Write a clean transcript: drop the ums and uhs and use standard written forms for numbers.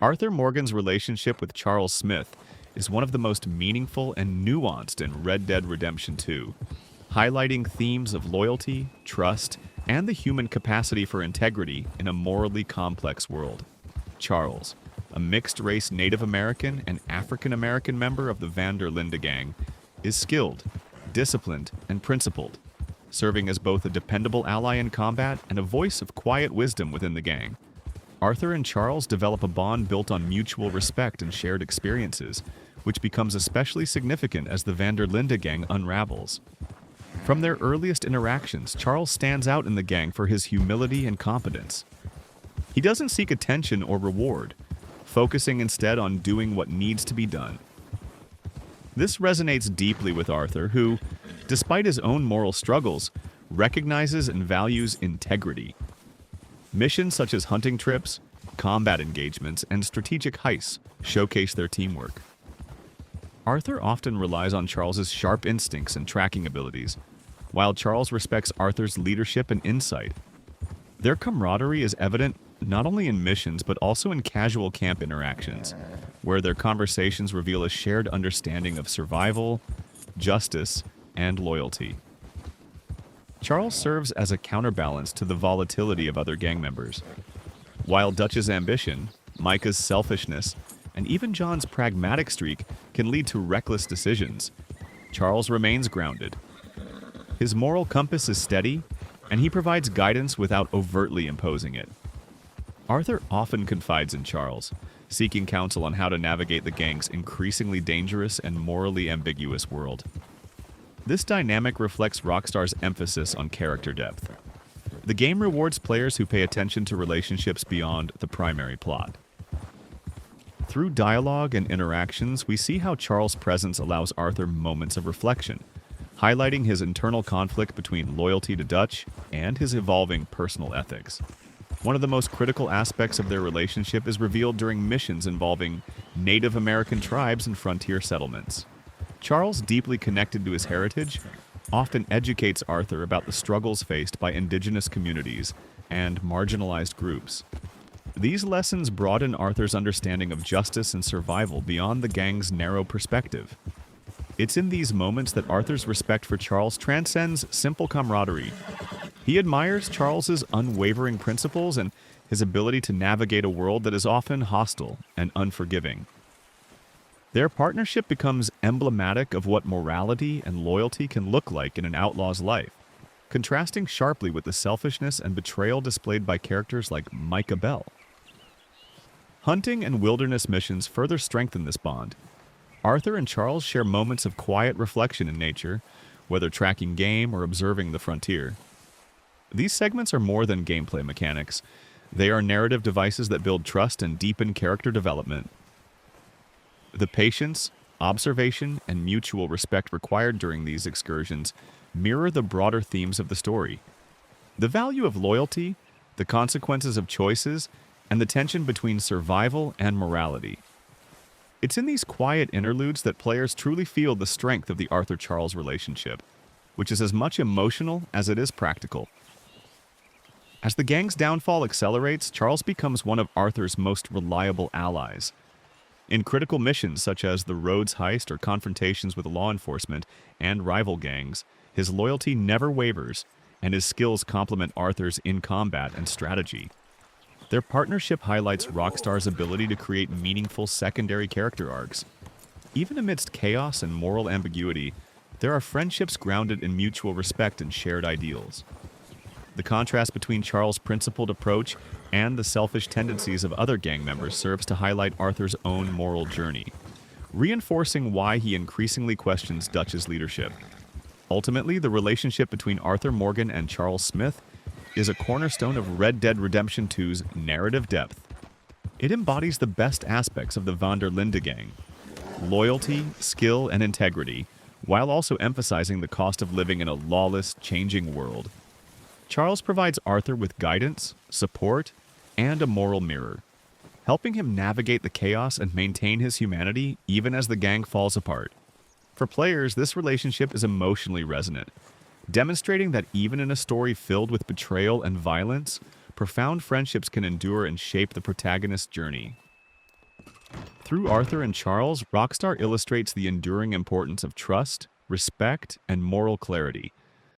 Arthur Morgan's relationship with Charles Smith is one of the most meaningful and nuanced in Red Dead Redemption 2, highlighting themes of loyalty, trust, and the human capacity for integrity in a morally complex world. Charles, a mixed-race Native American and African American member of the Van der Linde gang, is skilled, disciplined, and principled, serving as both a dependable ally in combat and a voice of quiet wisdom within the gang. Arthur and Charles develop a bond built on mutual respect and shared experiences, which becomes especially significant as the Van der Linde gang unravels. From their earliest interactions, Charles stands out in the gang for his humility and competence. He doesn't seek attention or reward, focusing instead on doing what needs to be done. This resonates deeply with Arthur, who, despite his own moral struggles, recognizes and values integrity. Missions such as hunting trips, combat engagements, and strategic heists showcase their teamwork. Arthur often relies on Charles's sharp instincts and tracking abilities, while Charles respects Arthur's leadership and insight. Their camaraderie is evident not only in missions but also in casual camp interactions, where their conversations reveal a shared understanding of survival, justice, and loyalty. Charles serves as a counterbalance to the volatility of other gang members. While Dutch's ambition, Micah's selfishness, and even John's pragmatic streak can lead to reckless decisions, Charles remains grounded. His moral compass is steady, and he provides guidance without overtly imposing it. Arthur often confides in Charles, seeking counsel on how to navigate the gang's increasingly dangerous and morally ambiguous world. This dynamic reflects Rockstar's emphasis on character depth. The game rewards players who pay attention to relationships beyond the primary plot. Through dialogue and interactions, we see how Charles' presence allows Arthur moments of reflection, highlighting his internal conflict between loyalty to Dutch and his evolving personal ethics. One of the most critical aspects of their relationship is revealed during missions involving Native American tribes and frontier settlements. Charles, deeply connected to his heritage, often educates Arthur about the struggles faced by indigenous communities and marginalized groups. These lessons broaden Arthur's understanding of justice and survival beyond the gang's narrow perspective. It's in these moments that Arthur's respect for Charles transcends simple camaraderie. He admires Charles's unwavering principles and his ability to navigate a world that is often hostile and unforgiving. Their partnership becomes emblematic of what morality and loyalty can look like in an outlaw's life, contrasting sharply with the selfishness and betrayal displayed by characters like Micah Bell. Hunting and wilderness missions further strengthen this bond. Arthur and Charles share moments of quiet reflection in nature, whether tracking game or observing the frontier. These segments are more than gameplay mechanics. They are narrative devices that build trust and deepen character development. The patience, observation, and mutual respect required during these excursions mirror the broader themes of the story. The value of loyalty, the consequences of choices, and the tension between survival and morality. It's in these quiet interludes that players truly feel the strength of the Arthur-Charles relationship, which is as much emotional as it is practical. As the gang's downfall accelerates, Charles becomes one of Arthur's most reliable allies. In critical missions such as the Rhodes heist or confrontations with law enforcement and rival gangs, his loyalty never wavers, and his skills complement Arthur's in combat and strategy. Their partnership highlights Rockstar's ability to create meaningful secondary character arcs. Even amidst chaos and moral ambiguity, there are friendships grounded in mutual respect and shared ideals. The contrast between Charles' principled approach and the selfish tendencies of other gang members serves to highlight Arthur's own moral journey, reinforcing why he increasingly questions Dutch's leadership. Ultimately, the relationship between Arthur Morgan and Charles Smith is a cornerstone of Red Dead Redemption 2's narrative depth. It embodies the best aspects of the Van der Linde gang: loyalty, skill, and integrity, while also emphasizing the cost of living in a lawless, changing world. Charles provides Arthur with guidance, support, and a moral mirror, helping him navigate the chaos and maintain his humanity even as the gang falls apart. For players, this relationship is emotionally resonant, demonstrating that even in a story filled with betrayal and violence, profound friendships can endure and shape the protagonist's journey. Through Arthur and Charles, Rockstar illustrates the enduring importance of trust, respect, and moral clarity,